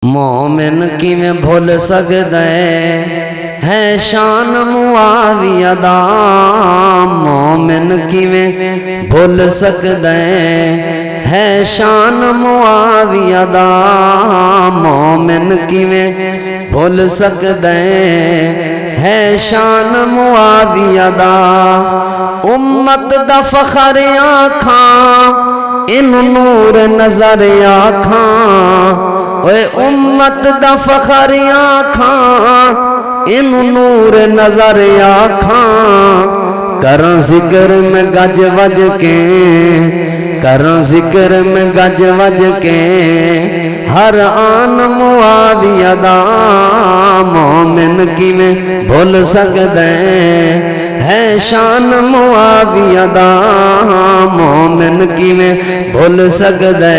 مومن کی میں بھول سکتا ہے شان معاویہ دا، مومن کی میں بھول سکتا ہے شان معاویہ دا، مومن کی میں بھول سکتا ہے شان معاویہ دا۔ امت دا فخر آکھاں ان نور نظر آکھاں، اے امت دا فخر آکھاں ان نور نظر آکھاں، کراں ذکر میں گج وج کے، کراں ذکر میں گج وج کے ہر آن معاویہ دا، مومن کی میں بھول سکتا ہے شان معاویہ دا، مومن کی میں بھول سکتا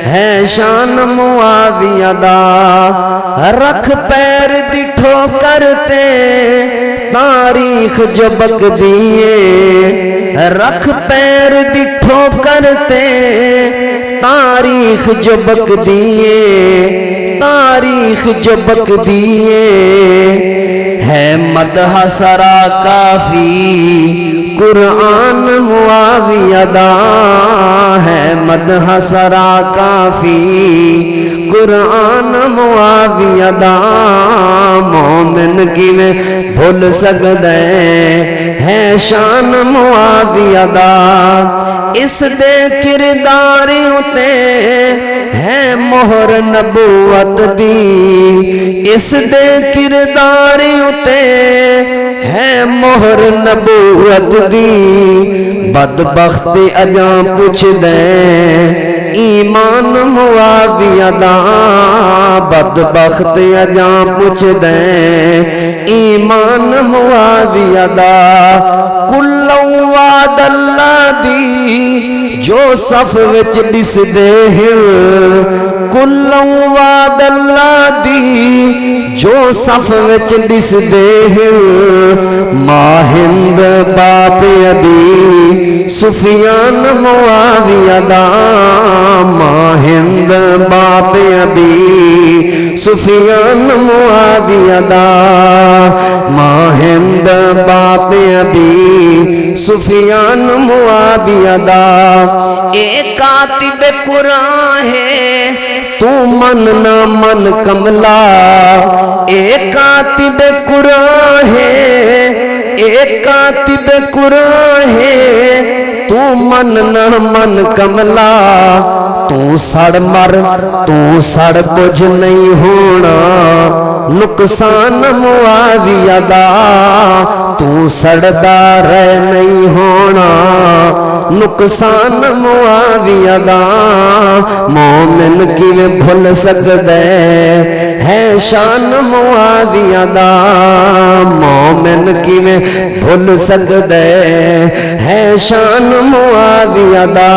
ہے شان معاویہ دا۔ رکھ پیر دی ٹھوکرتے تاریخ جو بک دیے، رکھ پیر دی ٹھوکرتے تاریخ جو بک دیے، تاریخ جو بک دیے، ہے مدح سرا کافی قرآن معاویہ دا، ہے مدح سرا کافی قرآن معاویہ دا، مومن کی میں بھول سکتا ہے شان معاویہ دا۔ اس دے کردار اتے ہے مہر نبوت دی، اس دے کردار اتے ہے مہر نبوت دی، بدبخت اجاں پوچھ دے ایمان معاویہ دا، بدبخت اجاں پوچھ دے ایمان معاویہ دا۔ کلوں وعد اللہ دی جو صف وچ دس دے ہیں، کلوں وعد اللہ دی جو صف وچ دس دے ہیں، ماہند باپ ابی سفیان معاویہ دا، ماہند باپ ابی سفیان معاویہ دا، ماہند باپ ابی سفیان معاویہ دا۔ ایک کاتب قرآن ہے تو من نہ من کملا، ایک کاتب قرآن ہے، ایک کاتب قرآن ہے تو من نہ من کملا، تو سڑ مر تو سڑ بجھ نہیں ہونا نقصان معاویہ دا، تو سڑدا رہ نہیں ہونا نقصان معاویہ دا، مومن کی میں بھول سکتا ہے شان معاویہ دا، مومن کی میں بھول سکتا ہے شان معاویہ دا۔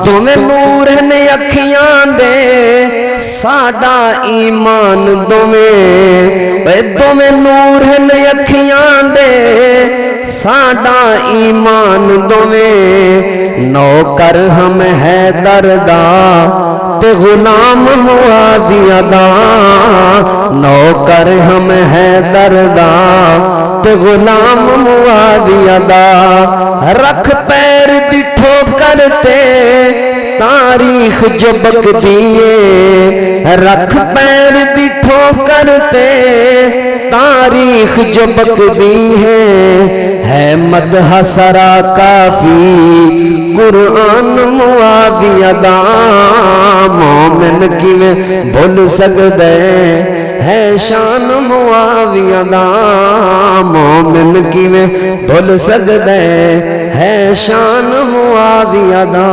تمہیں نور نے اکھیاں دے ساڈا ایمان دویں، اے تمہیں نور نے اکھیاں دے ساڈا ایمان دویں، نوکر ہم ہے دردا تے غلام معاویہ دا، نوکر ہم ہے دردا تے غلام معاویہ دا۔ رکھ پیر دی ٹھوکرتے تاریخ جو بک دیے، رکھ پیر دی ٹھوکرتے تاریخ جو بک دی ہے مدح سرا کافی قرآن معاویہ دا، مومن کی میں بھول سکتا ہے شان معاویہ دا، مومن کی میں بھول سکتا ہے شان معاویہ دا۔